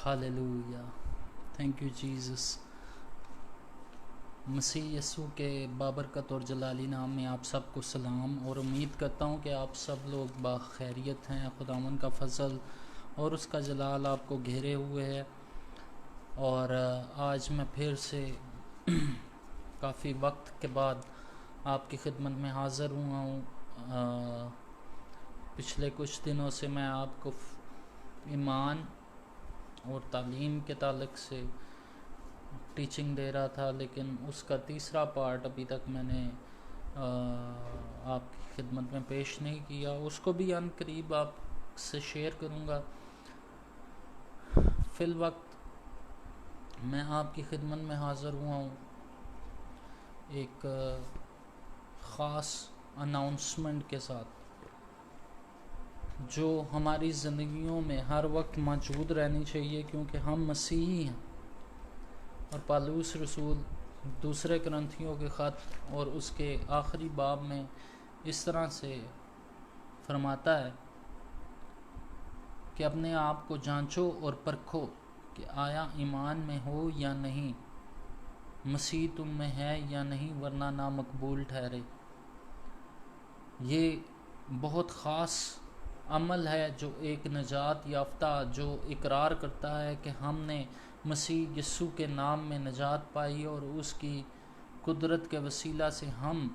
Hallelujah, thank you Jesus. مسیح یسوع کے بابرکت اور جلالی نام میں آپ سب کو سلام، اور امید کرتا ہوں کہ آپ سب لوگ باخیریت ہیں۔ خداوند کا فضل اور اس کا جلال آپ کو گھیرے ہوئے ہے، اور آج میں پھر سے کافی وقت کے بعد آپ کی خدمت میں حاضر ہوا ہوں۔ پچھلے کچھ دنوں سے میں آپ کو ایمان اور تعلیم کے تعلق سے ٹیچنگ دے رہا تھا، لیکن اس کا تیسرا پارٹ ابھی تک میں نے آپ کی خدمت میں پیش نہیں کیا۔ اس کو بھی عن قریب آپ سے شیئر کروں گا۔ فی الوقت میں آپ کی خدمت میں حاضر ہوا ہوں ایک خاص اناؤنسمنٹ کے ساتھ، جو ہماری زندگیوں میں ہر وقت موجود رہنی چاہیے، کیونکہ ہم مسیحی ہیں۔ اور پالوس رسول دوسرے کرنتھیوں کے خط اور اس کے آخری باب میں اس طرح سے فرماتا ہے کہ اپنے آپ کو جانچو اور پرکھو کہ آیا ایمان میں ہو یا نہیں، مسیح تم میں ہے یا نہیں، ورنہ نامقبول ٹھہرے۔ یہ بہت خاص عمل ہے جو ایک نجات یافتہ جو اقرار کرتا ہے کہ ہم نے مسیح یسوع کے نام میں نجات پائی، اور اس کی قدرت کے وسیلہ سے ہم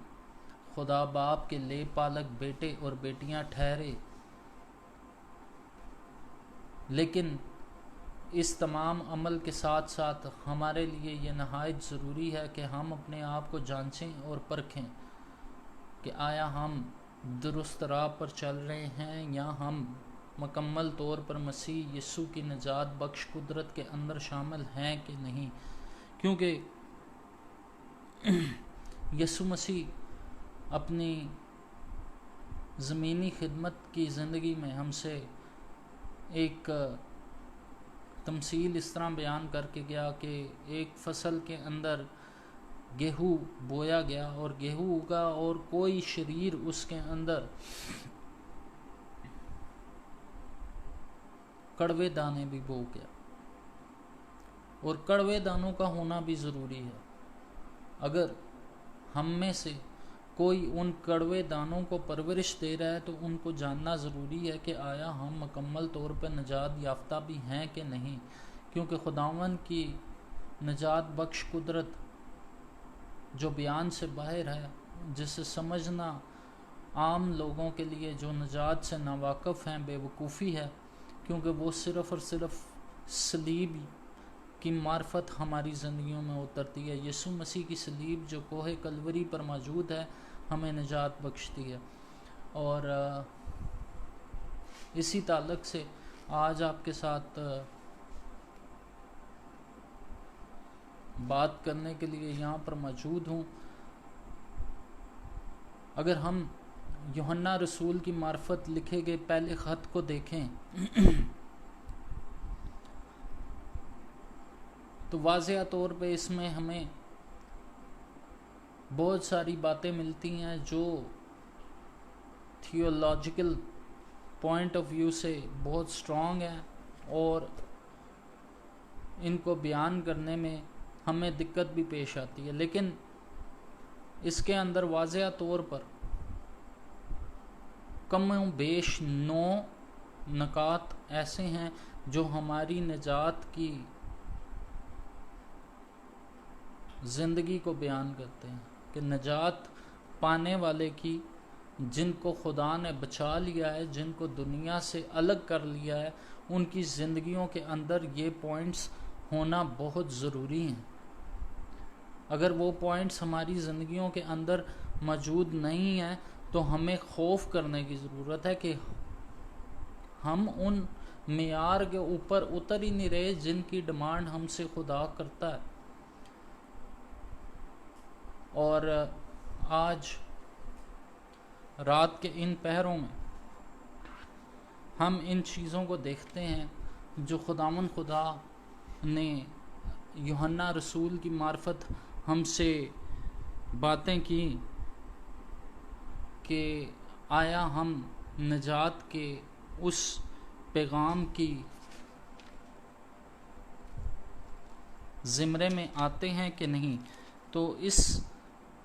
خدا باپ کے لے پالک بیٹے اور بیٹیاں ٹھہرے۔ لیکن اس تمام عمل کے ساتھ ساتھ ہمارے لیے یہ نہایت ضروری ہے کہ ہم اپنے آپ کو جانچیں اور پرکھیں کہ آیا ہم درست راہ پر چل رہے ہیں، یا ہم مکمل طور پر مسیح یسوع کی نجات بخش قدرت کے اندر شامل ہیں کہ نہیں۔ کیونکہ یسوع مسیح اپنی زمینی خدمت کی زندگی میں ہم سے ایک تمثیل اس طرح بیان کر کے گیا کہ ایک فصل کے اندر گیہوں بویا گیا، اور گیہوں اگا، اور کوئی شریر اس کے اندر کڑوے دانے بھی بو گیا، اور کڑوے دانوں کا ہونا بھی ضروری ہے۔ اگر ہم میں سے کوئی ان کڑوے دانوں کو پرورش دے رہا ہے تو ان کو جاننا ضروری ہے کہ آیا ہم مکمل طور پر نجات یافتہ بھی ہیں کہ نہیں، کیونکہ خداوند کی نجات بخش قدرت جو بیان سے باہر ہے، جسے سمجھنا عام لوگوں کے لیے جو نجات سے ناواقف ہیں بے وقوفی ہے، کیونکہ وہ صرف اور صرف صلیب کی معرفت ہماری زندگیوں میں اترتی ہے۔ یسوع مسیح کی صلیب جو کوہ کلوری پر موجود ہے ہمیں نجات بخشتی ہے۔ اور اسی تعلق سے آج آپ کے ساتھ بات کرنے کے لیے یہاں پر موجود ہوں۔ اگر ہم یوحنا رسول کی معرفت لکھے گئے پہلے خط کو دیکھیں تو واضح طور پہ اس میں ہمیں بہت ساری باتیں ملتی ہیں جو تھیولوجیکل پوائنٹ آف ویو سے بہت سٹرونگ ہیں، اور ان کو بیان کرنے میں ہمیں دقت بھی پیش آتی ہے، لیکن اس کے اندر واضح طور پر کم و بیش 9 نکات ایسے ہیں جو ہماری نجات کی زندگی کو بیان کرتے ہیں، کہ نجات پانے والے کی، جن کو خدا نے بچا لیا ہے، جن کو دنیا سے الگ کر لیا ہے، ان کی زندگیوں کے اندر یہ پوائنٹس ہونا بہت ضروری ہیں۔ اگر وہ پوائنٹس ہماری زندگیوں کے اندر موجود نہیں ہیں تو ہمیں خوف کرنے کی ضرورت ہے کہ ہم ان معیار کے اوپر اتر ہی نہیں رہے جن کی ڈیمانڈ ہم سے خدا کرتا ہے۔ اور آج رات کے ان پہروں میں ہم ان چیزوں کو دیکھتے ہیں جو خداوند خدا نے یوحنا رسول کی معرفت ہم سے باتیں کی، کہ آیا ہم نجات کے اس پیغام کی زمرے میں آتے ہیں کہ نہیں. تو اس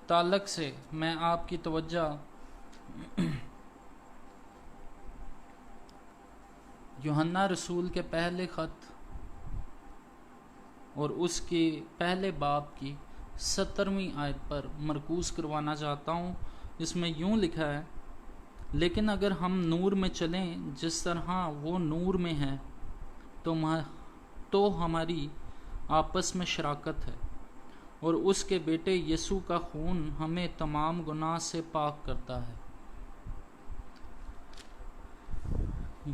تعلق سے میں آپ کی توجہ یوحنا رسول کے پہلے خط اور اس کے پہلے باب کی 17ویں آیت پر مرکوز کروانا چاہتا ہوں. اس میں یوں لکھا ہے: لیکن اگر ہم نور میں چلیں جس طرح وہ نور میں ہے تو ہماری آپس میں شراکت ہے، اور اس کے بیٹے یسوع کا خون ہمیں تمام گناہ سے پاک کرتا ہے.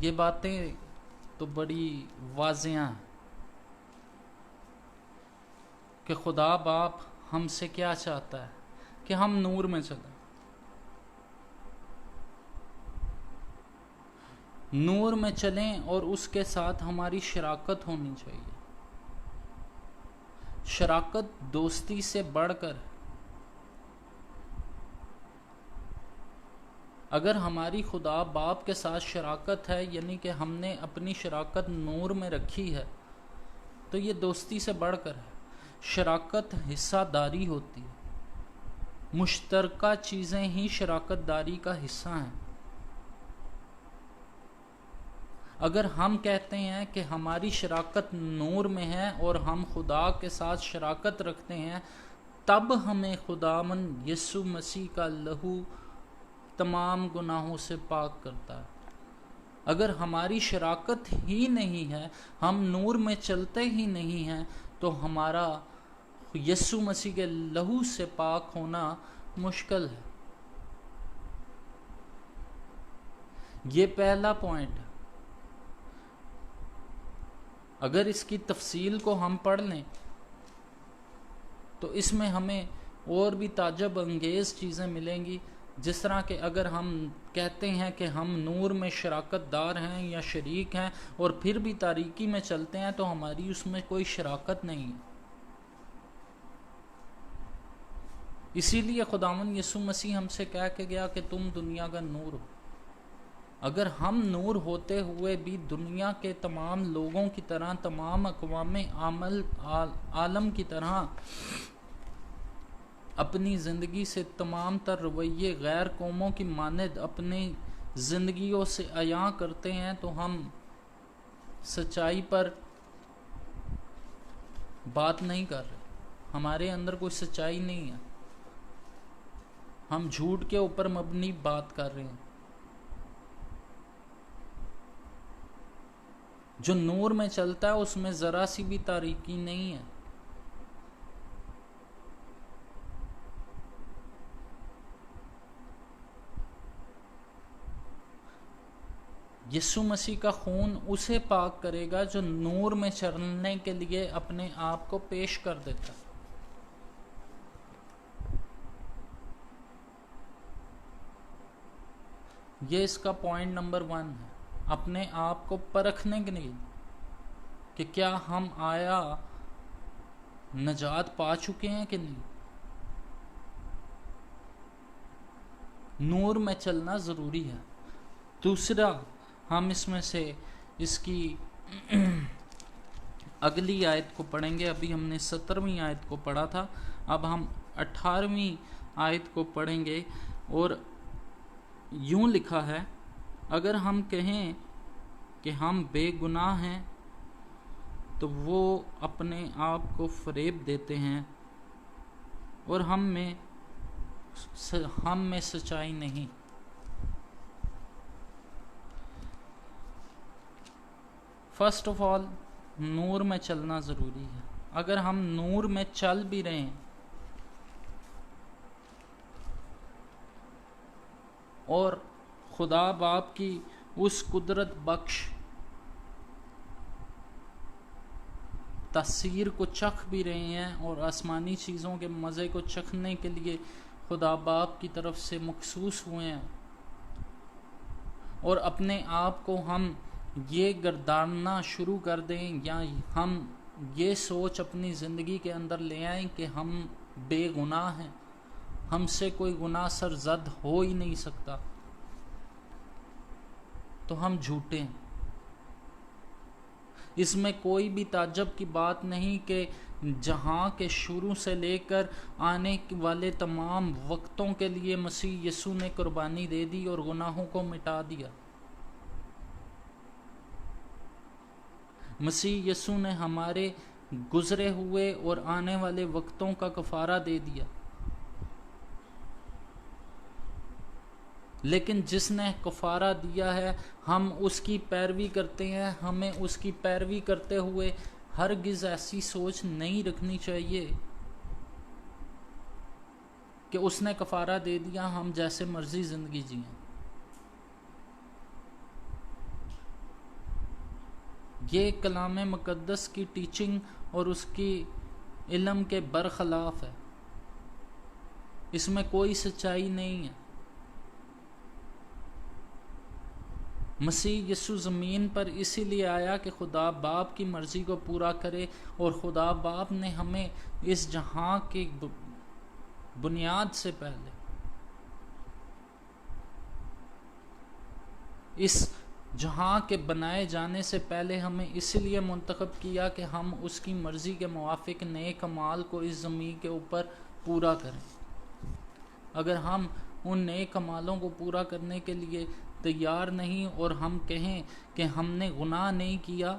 یہ باتیں تو بڑی واضح ہیں کہ خدا باپ ہم سے کیا چاہتا ہے کہ ہم نور میں چلیں. نور میں چلیں اور اس کے ساتھ ہماری شراکت ہونی چاہیے. شراکت دوستی سے بڑھ کر. اگر ہماری خدا باپ کے ساتھ شراکت ہے، یعنی کہ ہم نے اپنی شراکت نور میں رکھی ہے، تو یہ دوستی سے بڑھ کر ہے. شراکت حصہ داری ہوتی ہے. مشترکہ چیزیں ہی شراکت داری کا حصہ ہیں. اگر ہم کہتے ہیں کہ ہماری شراکت نور میں ہے اور ہم خدا کے ساتھ شراکت رکھتے ہیں، تب ہمیں خداوند یسوع مسیح کا لہو تمام گناہوں سے پاک کرتا ہے. اگر ہماری شراکت ہی نہیں ہے، ہم نور میں چلتے ہی نہیں ہیں، تو ہمارا یسوع مسیح کے لہو سے پاک ہونا مشکل ہے. یہ پہلا پوائنٹ ہے. اگر اس کی تفصیل کو ہم پڑھ لیں تو اس میں ہمیں اور بھی تعجب انگیز چیزیں ملیں گی. جس طرح کہ اگر ہم کہتے ہیں کہ ہم نور میں شراکت دار ہیں یا شریک ہیں اور پھر بھی تاریکی میں چلتے ہیں، تو ہماری اس میں کوئی شراکت نہیں ہے. اسی لیے خداوند یسوع مسیح ہم سے کہہ کے گیا کہ تم دنیا کا نور ہو. اگر ہم نور ہوتے ہوئے بھی دنیا کے تمام لوگوں کی طرح، تمام اقوام عالم کی طرح اپنی زندگی سے تمام تر رویے غیر قوموں کی مانند اپنی زندگیوں سے عیاں کرتے ہیں، تو ہم سچائی پر بات نہیں کر رہے. ہمارے اندر کوئی سچائی نہیں ہے. ہم جھوٹ کے اوپر مبنی بات کر رہے ہیں. جو نور میں چلتا ہے اس میں ذرا سی بھی تاریکی نہیں ہے. یسوع مسیح کا خون اسے پاک کرے گا جو نور میں چلنے کے لیے اپنے آپ کو پیش کر دیتا ہے. یہ اس کا پوائنٹ نمبر 1 ہے. اپنے آپ کو پرکھنے کے لیے کہ کیا ہم آیا نجات پا چکے ہیں کہ نہیں. نور میں چلنا ضروری ہے. دوسرا، ہم اس میں سے اس کی اگلی آیت کو پڑھیں گے. ابھی ہم نے 17ویں آیت کو پڑھا تھا، اب ہم 18ویں آیت کو پڑھیں گے. اور یوں لکھا ہے: اگر ہم کہیں کہ ہم بے گناہ ہیں تو وہ اپنے آپ کو فریب دیتے ہیں اور ہم میں سچائی نہیں. فرسٹ آف آل، نور میں چلنا ضروری ہے. اگر ہم نور میں چل بھی رہے ہیں اور خدا باپ کی اس قدرت بخش تاثیر کو چکھ بھی رہے ہیں اور آسمانی چیزوں کے مزے کو چکھنے کے لیے خدا باپ کی طرف سے مخصوص ہوئے ہیں، اور اپنے آپ کو ہم یہ گرداننا شروع کر دیں یا ہم یہ سوچ اپنی زندگی کے اندر لے آئیں کہ ہم بے گناہ ہیں، ہم سے کوئی گناہ سرزد ہو ہی نہیں سکتا، تو ہم جھوٹے ہیں. اس میں کوئی بھی تعجب کی بات نہیں کہ جہاں کے شروع سے لے کر آنے والے تمام وقتوں کے لیے مسیح یسوع نے قربانی دے دی اور گناہوں کو مٹا دیا۔ مسیح یسوع نے ہمارے گزرے ہوئے اور آنے والے وقتوں کا کفارہ دے دیا۔ لیکن جس نے کفارہ دیا ہے ہم اس کی پیروی کرتے ہیں۔ ہمیں اس کی پیروی کرتے ہوئے ہرگز ایسی سوچ نہیں رکھنی چاہیے کہ اس نے کفارہ دے دیا، ہم جیسے مرضی زندگی جئیں۔ یہ کلام مقدس کی ٹیچنگ اور اس کی علم کے برخلاف ہے، اس میں کوئی سچائی نہیں ہے۔ مسیح یسوع زمین پر اسی لیے آیا کہ خدا باپ کی مرضی کو پورا کرے، اور خدا باپ نے ہمیں اس جہاں کی بنیاد سے پہلے، اس جہاں کے بنائے جانے سے پہلے ہمیں اس لیے منتخب کیا کہ ہم اس کی مرضی کے موافق نیک اعمال کو اس زمین کے اوپر پورا کریں۔ اگر ہم ان نیک اعمالوں کو پورا کرنے کے لیے تیار نہیں اور ہم کہیں کہ ہم نے گناہ نہیں کیا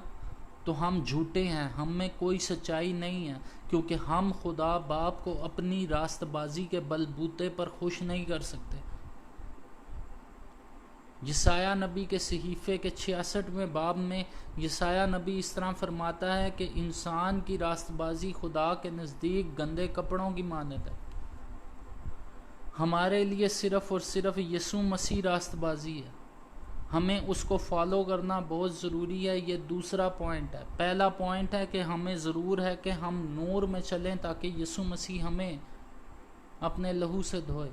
تو ہم جھوٹے ہیں، ہم میں کوئی سچائی نہیں ہے، کیونکہ ہم خدا باپ کو اپنی راست بازی کے بلبوتے پر خوش نہیں کر سکتے۔ یسایہ نبی کے صحیفے کے 66ویں باب میں یسایہ نبی اس طرح فرماتا ہے کہ انسان کی راست بازی خدا کے نزدیک گندے کپڑوں کی مانند ہے۔ ہمارے لیے صرف اور صرف یسوع مسیح راست بازی ہے، ہمیں اس کو فالو کرنا بہت ضروری ہے۔ یہ دوسرا پوائنٹ ہے۔ پہلا پوائنٹ ہے کہ ہمیں ضرور ہے کہ ہم نور میں چلیں تاکہ یسوع مسیح ہمیں اپنے لہو سے دھوئے۔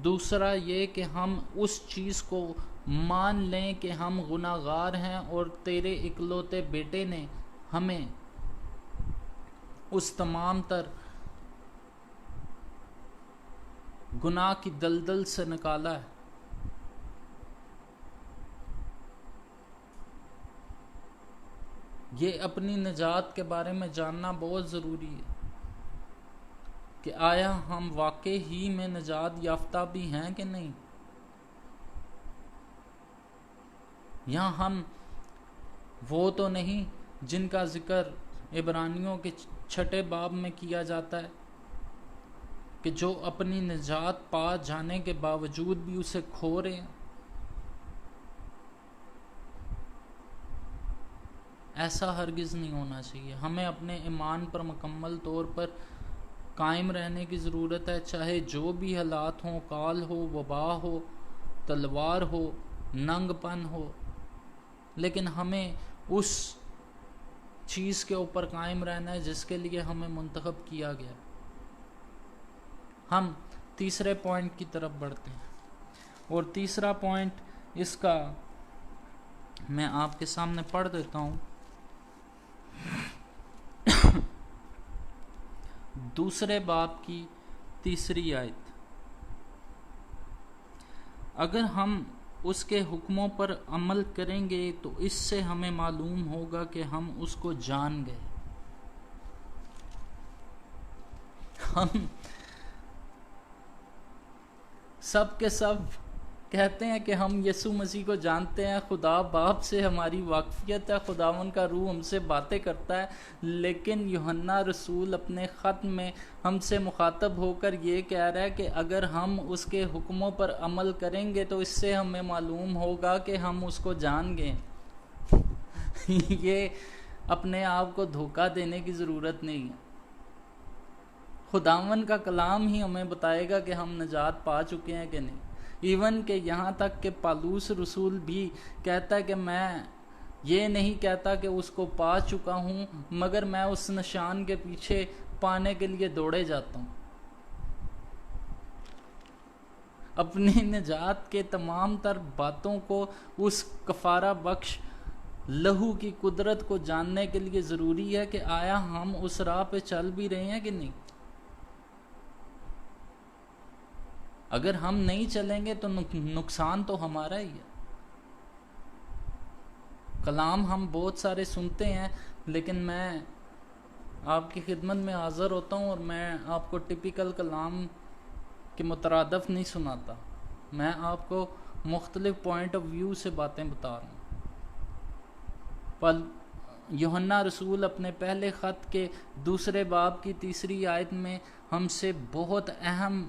دوسرا یہ کہ ہم اس چیز کو مان لیں کہ ہم گناہ گار ہیں اور تیرے اکلوتے بیٹے نے ہمیں اس تمام تر گناہ کی دلدل سے نکالا ہے۔ یہ اپنی نجات کے بارے میں جاننا بہت ضروری ہے کہ آیا ہم واقعی ہی میں نجات یافتہ بھی ہیں کہ نہیں۔ یہاں ہم وہ تو نہیں جن کا ذکر عبرانیوں کے 6 باب میں کیا جاتا ہے کہ جو اپنی نجات پا جانے کے باوجود بھی اسے کھو رہے ہیں۔ ایسا ہرگز نہیں ہونا چاہیے۔ ہمیں اپنے ایمان پر مکمل طور پر قائم رہنے کی ضرورت ہے، چاہے جو بھی حالات ہوں، کال ہو، وبا ہو، تلوار ہو، ننگ پن ہو، لیکن ہمیں اس چیز کے اوپر قائم رہنا ہے جس کے لیے ہمیں منتخب کیا گیا۔ ہم تیسرے پوائنٹ کی طرف بڑھتے ہیں، اور تیسرا پوائنٹ اس کا میں آپ کے سامنے پڑھ دیتا ہوں۔ دوسرے باب کی 3 آیت، اگر ہم اس کے حکموں پر عمل کریں گے تو اس سے ہمیں معلوم ہوگا کہ ہم اس کو جان گئے۔ ہم سب کے سب کہتے ہیں کہ ہم یسوع مسیح کو جانتے ہیں، خدا باپ سے ہماری واقفیت ہے، خداوند کا روح ہم سے باتیں کرتا ہے، لیکن یوحنا رسول اپنے خط میں ہم سے مخاطب ہو کر یہ کہہ رہا ہے کہ اگر ہم اس کے حکموں پر عمل کریں گے تو اس سے ہمیں معلوم ہوگا کہ ہم اس کو جان گئے۔ یہ اپنے آپ کو دھوکہ دینے کی ضرورت نہیں ہے۔ خداوند کا کلام ہی ہمیں بتائے گا کہ ہم نجات پا چکے ہیں کہ نہیں۔ ایون کہ یہاں تک کہ پالوس رسول بھی کہتا ہے کہ میں یہ نہیں کہتا کہ اس کو پا چکا ہوں، مگر میں اس نشان کے پیچھے پانے کے لیے دوڑے جاتا ہوں۔ اپنی نجات کے تمام تر باتوں کو اس کفارہ بخش لہو کی قدرت کو جاننے کے لیے ضروری ہے کہ آیا ہم اس راہ پہ چل بھی رہے ہیں کہ نہیں۔ اگر ہم نہیں چلیں گے تو نقصان تو ہمارا ہی ہے۔ کلام ہم بہت سارے سنتے ہیں، لیکن میں آپ کی خدمت میں حاضر ہوتا ہوں اور میں آپ کو ٹپیکل کلام کے مترادف نہیں سناتا، میں آپ کو مختلف پوائنٹ آف ویو سے باتیں بتا رہا ہوں۔ پر یوحنا رسول اپنے پہلے خط کے 2 باب کی 3 آیت میں ہم سے بہت اہم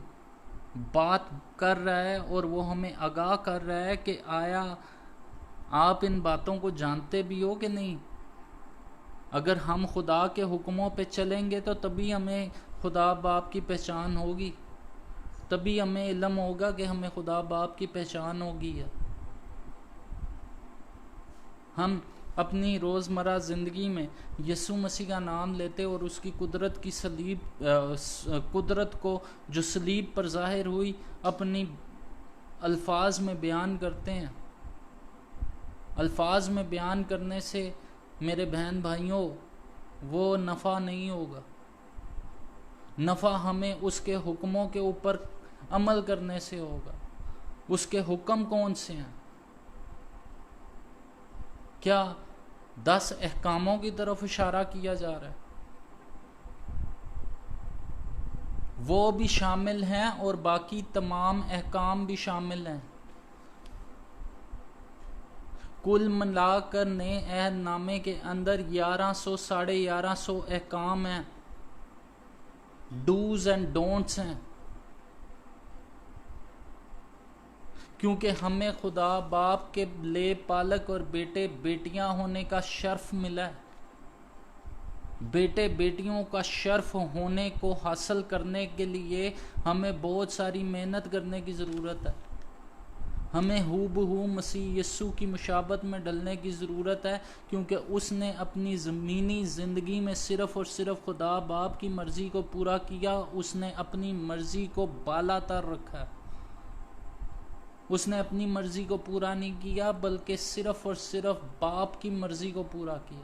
بات کر رہا ہے، اور وہ ہمیں آگاہ کر رہا ہے کہ آیا آپ ان باتوں کو جانتے بھی ہو کہ نہیں؟ اگر ہم خدا کے حکموں پہ چلیں گے تو تبھی ہمیں خدا باپ کی پہچان ہوگی، تبھی ہمیں علم ہوگا کہ ہمیں خدا باپ کی پہچان ہوگی ہے۔ ہم اپنی روزمرہ زندگی میں یسوع مسیح کا نام لیتے اور اس کی قدرت کو جو صلیب پر ظاہر ہوئی اپنی الفاظ میں بیان کرتے ہیں۔ الفاظ میں بیان کرنے سے میرے بہن بھائیوں وہ نفع نہیں ہوگا، نفع ہمیں اس کے حکموں کے اوپر عمل کرنے سے ہوگا۔ اس کے حکم کون سے ہیں؟ کیا 10 احکاموں کی طرف اشارہ کیا جا رہا ہے؟ وہ بھی شامل ہیں اور باقی تمام احکام بھی شامل ہیں۔ کل ملا کر نئے عہد نامے کے اندر 1100 احکام ہیں، ڈوز اینڈ ڈونٹس ہیں، کیونکہ ہمیں خدا باپ کے لے پالک اور بیٹے بیٹیاں ہونے کا شرف ملا ہے۔ بیٹے بیٹیوں کا شرف ہونے کو حاصل کرنے کے لیے ہمیں بہت ساری محنت کرنے کی ضرورت ہے۔ ہمیں ہو بہو مسیح یسوع کی مشابہت میں ڈلنے کی ضرورت ہے، کیونکہ اس نے اپنی زمینی زندگی میں صرف اور صرف خدا باپ کی مرضی کو پورا کیا۔ اس نے اپنی مرضی کو بالا تر رکھا، اس نے اپنی مرضی کو پورا نہیں کیا بلکہ صرف اور صرف باپ کی مرضی کو پورا کیا۔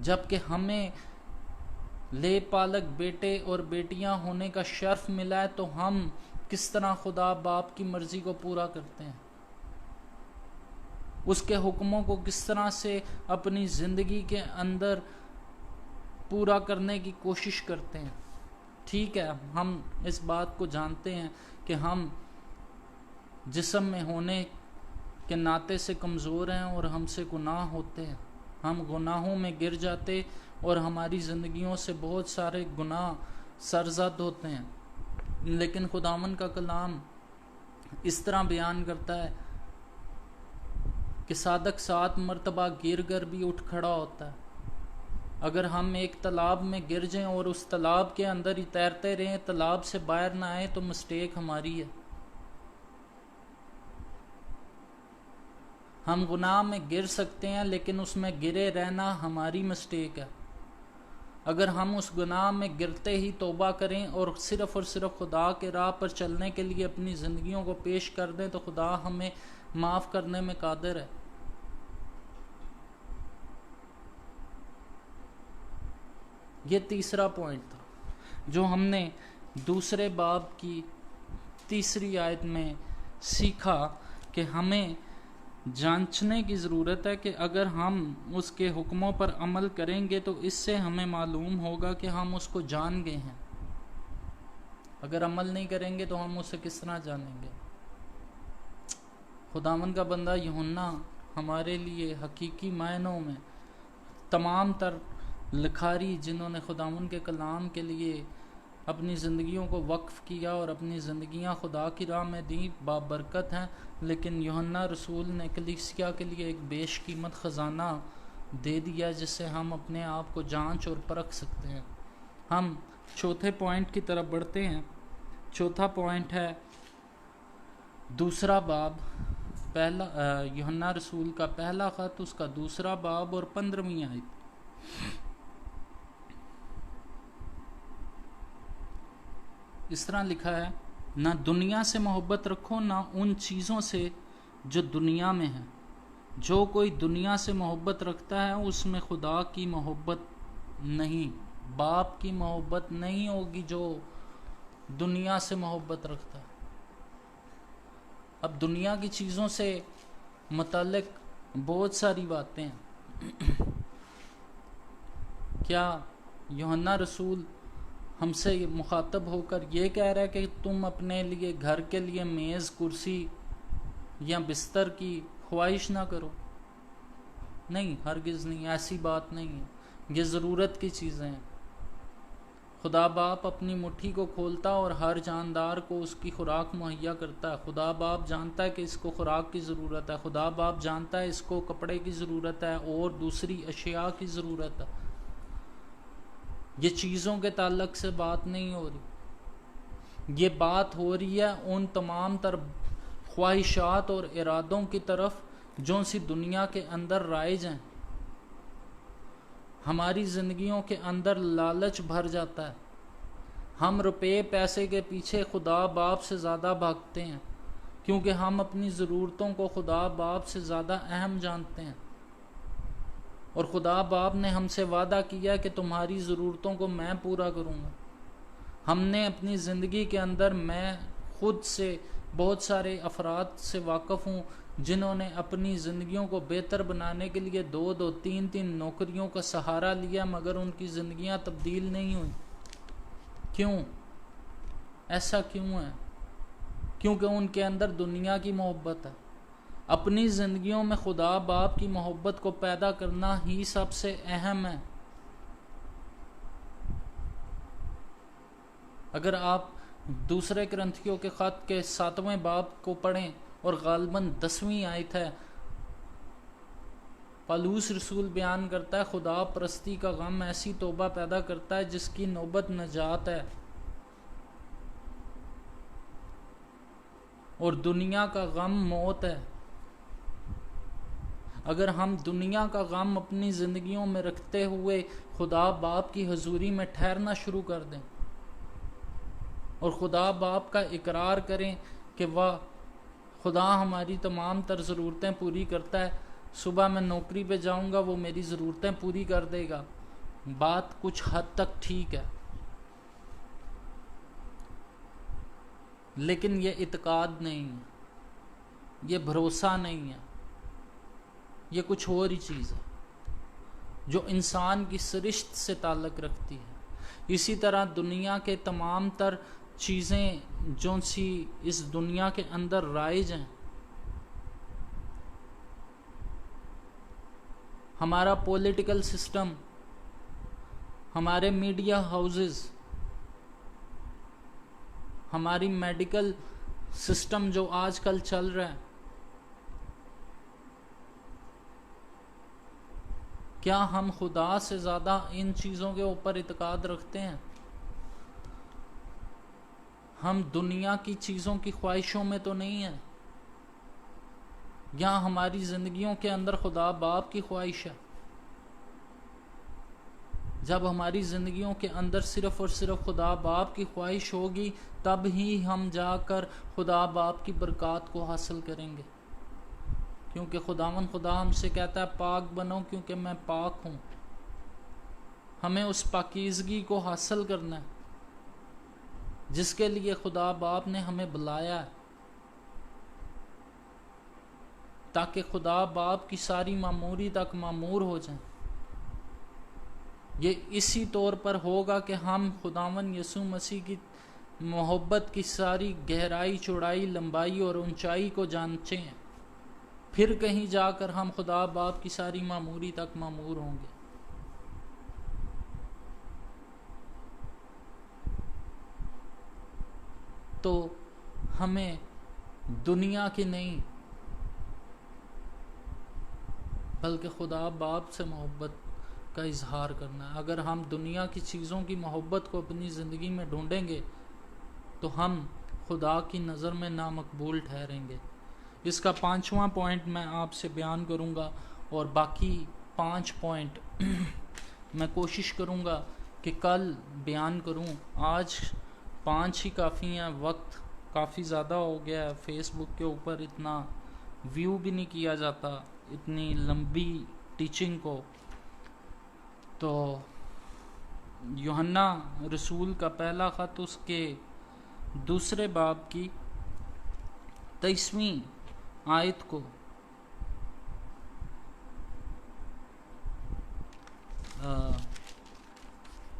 جبکہ ہمیں لے پالک بیٹے اور بیٹیاں ہونے کا شرف ملا ہے، تو ہم کس طرح خدا باپ کی مرضی کو پورا کرتے ہیں؟ اس کے حکموں کو کس طرح سے اپنی زندگی کے اندر پورا کرنے کی کوشش کرتے ہیں؟ ٹھیک ہے، ہم اس بات کو جانتے ہیں کہ ہم جسم میں ہونے کے ناطے سے کمزور ہیں اور ہم سے گناہ ہوتے ہیں، ہم گناہوں میں گر جاتے اور ہماری زندگیوں سے بہت سارے گناہ سرزد ہوتے ہیں۔ لیکن خداوند کا کلام اس طرح بیان کرتا ہے کہ صادق 7 مرتبہ گر کر بھی اٹھ کھڑا ہوتا ہے۔ اگر ہم ایک تالاب میں گر جائیں اور اس تالاب کے اندر ہی تیرتے رہیں، تالاب سے باہر نہ آئیں، تو مسٹیک ہماری ہے۔ ہم گناہ میں گر سکتے ہیں لیکن اس میں گرے رہنا ہماری مسٹیک ہے۔ اگر ہم اس گناہ میں گرتے ہی توبہ کریں اور صرف خدا کے راہ پر چلنے کے لیے اپنی زندگیوں کو پیش کر دیں، تو خدا ہمیں معاف کرنے میں قادر ہے۔ یہ تیسرا پوائنٹ تھا جو ہم نے 2 باب کی 3 آیت میں سیکھا کہ ہمیں جانچنے کی ضرورت ہے کہ اگر ہم اس کے حکموں پر عمل کریں گے تو اس سے ہمیں معلوم ہوگا کہ ہم اس کو جان گئے ہیں۔ اگر عمل نہیں کریں گے تو ہم اسے کس طرح جانیں گے؟ خداوند کا بندہ یوحنا ہمارے لیے حقیقی معنوں میں تمام تر لکھاری جنہوں نے خداوند کے کلام کے لیے اپنی زندگیوں کو وقف کیا اور اپنی زندگیاں خدا کی راہ میں دیں، بابرکت ہیں، لیکن یوحنا رسول نے کلیسیا کے لیے ایک بیش قیمت خزانہ دے دیا جس سے ہم اپنے آپ کو جانچ اور پرکھ سکتے ہیں۔ ہم چوتھے پوائنٹ کی طرف بڑھتے ہیں۔ چوتھا پوائنٹ ہے 2 باب، یوحنا رسول کا پہلا خط، اس کا 2 باب اور 15ویں آیت۔ اس طرح لکھا ہے، نہ دنیا سے محبت رکھو نہ ان چیزوں سے جو دنیا میں ہیں۔ جو کوئی دنیا سے محبت رکھتا ہے اس میں خدا کی محبت نہیں، باپ کی محبت نہیں ہوگی جو دنیا سے محبت رکھتا ہے۔ اب دنیا کی چیزوں سے متعلق بہت ساری باتیں ہیں کیا یوحنا رسول ہم سے مخاطب ہو کر یہ کہہ رہا ہے کہ تم اپنے لیے گھر کے لیے میز کرسی یا بستر کی خواہش نہ کرو؟ نہیں، ہرگز نہیں، ایسی بات نہیں ہے۔ یہ ضرورت کی چیزیں ہیں۔ خدا باپ اپنی مٹھی کو کھولتا اور ہر جاندار کو اس کی خوراک مہیا کرتا ہے۔ خدا باپ جانتا ہے کہ اس کو خوراک کی ضرورت ہے، خدا باپ جانتا ہے اس کو کپڑے کی ضرورت ہے اور دوسری اشیاء کی ضرورت ہے۔ یہ چیزوں کے تعلق سے بات نہیں ہو رہی، یہ بات ہو رہی ہے ان تمام تر خواہشات اور ارادوں کی طرف جو سی دنیا کے اندر رائج ہیں۔ ہماری زندگیوں کے اندر لالچ بھر جاتا ہے، ہم روپے پیسے کے پیچھے خدا باپ سے زیادہ بھاگتے ہیں کیونکہ ہم اپنی ضرورتوں کو خدا باپ سے زیادہ اہم جانتے ہیں، اور خدا باپ نے ہم سے وعدہ کیا کہ تمہاری ضرورتوں کو میں پورا کروں گا۔ ہم نے اپنی زندگی کے اندر، میں خود سے بہت سارے افراد سے واقف ہوں جنہوں نے اپنی زندگیوں کو بہتر بنانے کے لیے 2 3 نوکریوں کا سہارا لیا، مگر ان کی زندگیاں تبدیل نہیں ہوئیں۔ کیوں؟ ایسا کیوں ہے؟ کیونکہ ان کے اندر دنیا کی محبت ہے۔ اپنی زندگیوں میں خدا باپ کی محبت کو پیدا کرنا ہی سب سے اہم ہے۔ اگر آپ دوسرے کرنتھیوں کے خط کے 7ویں باب کو پڑھیں اور غالباً 10ویں آیت ہے، پالوس رسول بیان کرتا ہے خدا پرستی کا غم ایسی توبہ پیدا کرتا ہے جس کی نوبت نجات ہے، اور دنیا کا غم موت ہے۔ اگر ہم دنیا کا غم اپنی زندگیوں میں رکھتے ہوئے خدا باپ کی حضوری میں ٹھہرنا شروع کر دیں اور خدا باپ کا اقرار کریں کہ واہ، خدا ہماری تمام تر ضرورتیں پوری کرتا ہے، صبح میں نوکری پہ جاؤں گا، وہ میری ضرورتیں پوری کر دے گا، بات کچھ حد تک ٹھیک ہے، لیکن یہ اعتقاد نہیں ہے، یہ بھروسہ نہیں ہے، یہ کچھ اور ہی چیز ہے جو انسان کی سرشت سے تعلق رکھتی ہے۔ اسی طرح دنیا کے تمام تر چیزیں جو سی اس دنیا کے اندر رائج ہیں، ہمارا پولیٹیکل سسٹم، ہمارے میڈیا ہاؤسز، ہماری میڈیکل سسٹم جو آج کل چل رہا ہے، کیا ہم خدا سے زیادہ ان چیزوں کے اوپر اعتقاد رکھتے ہیں؟ ہم دنیا کی چیزوں کی خواہشوں میں تو نہیں ہیں، یا ہماری زندگیوں کے اندر خدا باپ کی خواہش ہے؟ جب ہماری زندگیوں کے اندر صرف اور صرف خدا باپ کی خواہش ہوگی، تب ہی ہم جا کر خدا باپ کی برکات کو حاصل کریں گے، کیونکہ خدا ہم سے کہتا ہے پاک بنو کیونکہ میں پاک ہوں۔ ہمیں اس پاکیزگی کو حاصل کرنا ہے جس کے لیے خدا باپ نے ہمیں بلایا ہے، تاکہ خدا باپ کی ساری معموری تک معمور ہو جائیں۔ یہ اسی طور پر ہوگا کہ ہم خداوند یسوع مسیح کی محبت کی ساری گہرائی، چوڑائی، لمبائی اور اونچائی کو جانچیں، پھر کہیں جا کر ہم خدا باپ کی ساری معموری تک معمور ہوں گے۔ تو ہمیں دنیا کی نہیں بلکہ خدا باپ سے محبت کا اظہار کرنا ہے۔ اگر ہم دنیا کی چیزوں کی محبت کو اپنی زندگی میں ڈھونڈیں گے تو ہم خدا کی نظر میں نامقبول ٹھہریں گے۔ اس کا 5واں پوائنٹ میں آپ سے بیان کروں گا، اور باقی 5 پوائنٹ میں کوشش کروں گا کہ کل بیان کروں۔ آج 5 ہی کافی ہیں، وقت کافی زیادہ ہو گیا ہے، فیس بک کے اوپر اتنا ویو بھی نہیں کیا جاتا اتنی لمبی ٹیچنگ کو۔ تو یوحنا رسول کا پہلا خط اس کے 2 باب کی 23ویں آیت کو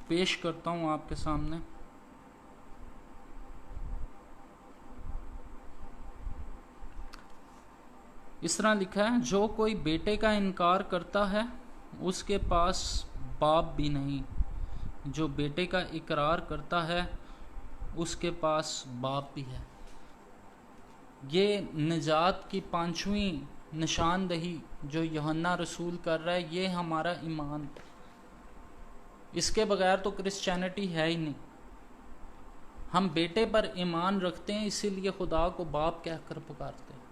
پیش کرتا ہوں آپ کے سامنے. اس طرح لکھا ہے، جو کوئی بیٹے کا انکار کرتا ہے اس کے پاس باپ بھی نہیں، جو بیٹے کا اقرار کرتا ہے اس کے پاس باپ بھی ہے. یہ نجات کی 5ویں نشاندہی جو یوحنا رسول کر رہا ہے، یہ ہمارا ایمان. اس کے بغیر تو کرسچینٹی ہے ہی نہیں. ہم بیٹے پر ایمان رکھتے ہیں، اسی لیے خدا کو باپ کہہ کر پکارتے ہیں.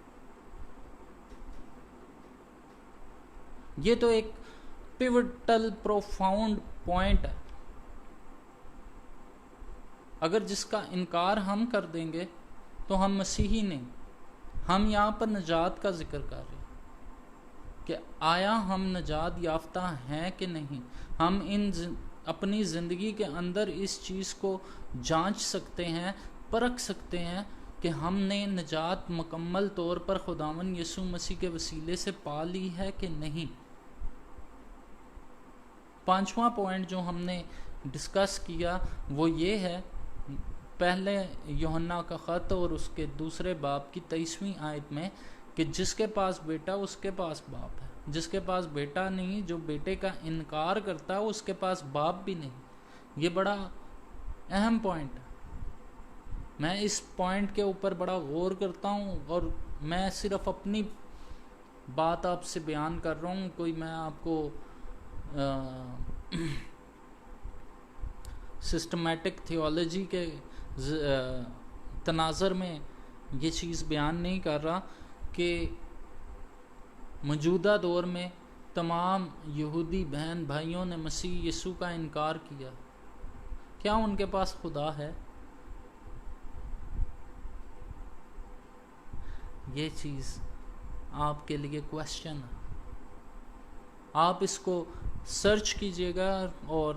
یہ تو ایک پیوٹل پروفاؤنڈ پوائنٹ ہے. اگر جس کا انکار ہم کر دیں گے تو ہم مسیحی نہیں. ہم یہاں پر نجات کا ذکر کر رہے ہیں کہ آیا ہم نجات یافتہ ہیں کہ نہیں. ہم اپنی زندگی کے اندر اس چیز کو جانچ سکتے ہیں، پرکھ سکتے ہیں کہ ہم نے نجات مکمل طور پر خداوند یسوع مسیح کے وسیلے سے پا لی ہے کہ نہیں. 5واں پوائنٹ جو ہم نے ڈسکس کیا وہ یہ ہے، پہلے یوحنا کا خط اور اس کے دوسرے باب کی 23ویں آیت میں، کہ جس کے پاس بیٹا اس کے پاس باپ ہے. جس کے پاس بیٹا نہیں، جو بیٹے کا انکار کرتا ہے اس کے پاس باپ بھی نہیں. یہ بڑا اہم پوائنٹ ہے. میں اس پوائنٹ کے اوپر بڑا غور کرتا ہوں، اور میں صرف اپنی بات آپ سے بیان کر رہا ہوں. کوئی میں آپ کو سسٹمیٹک تھیولوجی کے تناظر میں یہ چیز بیان نہیں کر رہا کہ موجودہ دور میں تمام یہودی بہن بھائیوں نے مسیح یسوع کا انکار کیا. کیا ان کے پاس خدا ہے؟ یہ چیز آپ کے لیے کویسچن ہے. آپ اس کو سرچ کیجئے گا، اور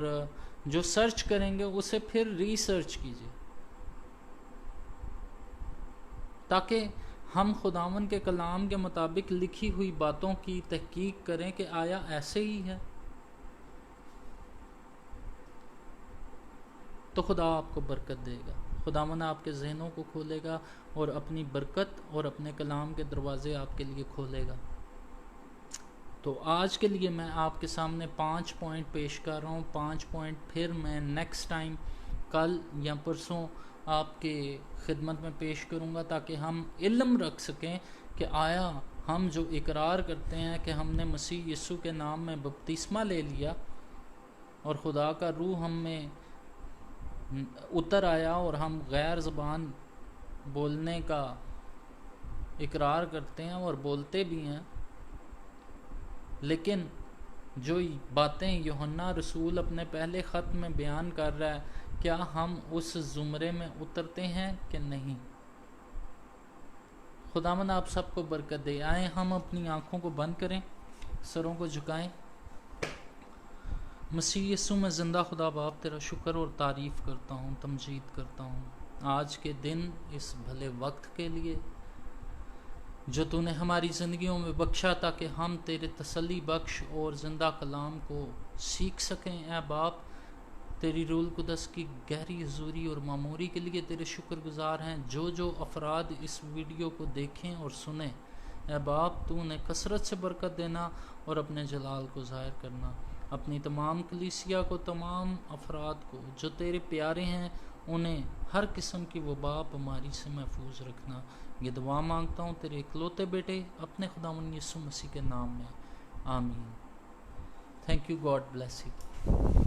جو سرچ کریں گے اسے پھر ریسرچ کیجئے، تاکہ ہم خداوند کے کلام کے مطابق لکھی ہوئی باتوں کی تحقیق کریں کہ آیا ایسے ہی ہے. تو خدا آپ کو برکت دے گا. خداوند آپ کے ذہنوں کو کھولے گا اور اپنی برکت اور اپنے کلام کے دروازے آپ کے لیے کھولے گا. تو آج کے لیے میں آپ کے سامنے 5 پوائنٹ پیش کر رہا ہوں. 5 پوائنٹ پھر میں نیکسٹ ٹائم کل یا پرسوں آپ کے خدمت میں پیش کروں گا، تاکہ ہم علم رکھ سکیں کہ آیا ہم جو اقرار کرتے ہیں کہ ہم نے مسیح یسوع کے نام میں بپتسمہ لے لیا اور خدا کا روح ہم میں اتر آیا اور ہم غیر زبان بولنے کا اقرار کرتے ہیں اور بولتے بھی ہیں، لیکن جو باتیں یوحنا رسول اپنے پہلے خط میں بیان کر رہا ہے، کیا ہم اس زمرے میں اترتے ہیں کہ نہیں؟ خداوند آپ سب کو برکت دے. آئیں ہم اپنی آنکھوں کو بند کریں، سروں کو جھکائیں. مسیح یسوع میں زندہ خدا باپ تیرا شکر اور تعریف کرتا ہوں، تمجید کرتا ہوں آج کے دن، اس بھلے وقت کے لیے جو تو نے ہماری زندگیوں میں بخشا، تاکہ ہم تیرے تسلی بخش اور زندہ کلام کو سیکھ سکیں. اے باپ، تیری روح القدس کی گہری حضوری اور معموری کے لیے تیرے شکر گزار ہیں. جو افراد اس ویڈیو کو دیکھیں اور سنیں، اے باپ تو نے کثرت سے برکت دینا اور اپنے جلال کو ظاہر کرنا. اپنی تمام کلیسیا کو، تمام افراد کو جو تیرے پیارے ہیں، انہیں ہر قسم کی وبا بیماری سے محفوظ رکھنا. یہ دعا مانگتا ہوں تیرے اکلوتے بیٹے اپنے خداوند یسوع مسیح کے نام میں، آمین. Thank you. God bless you.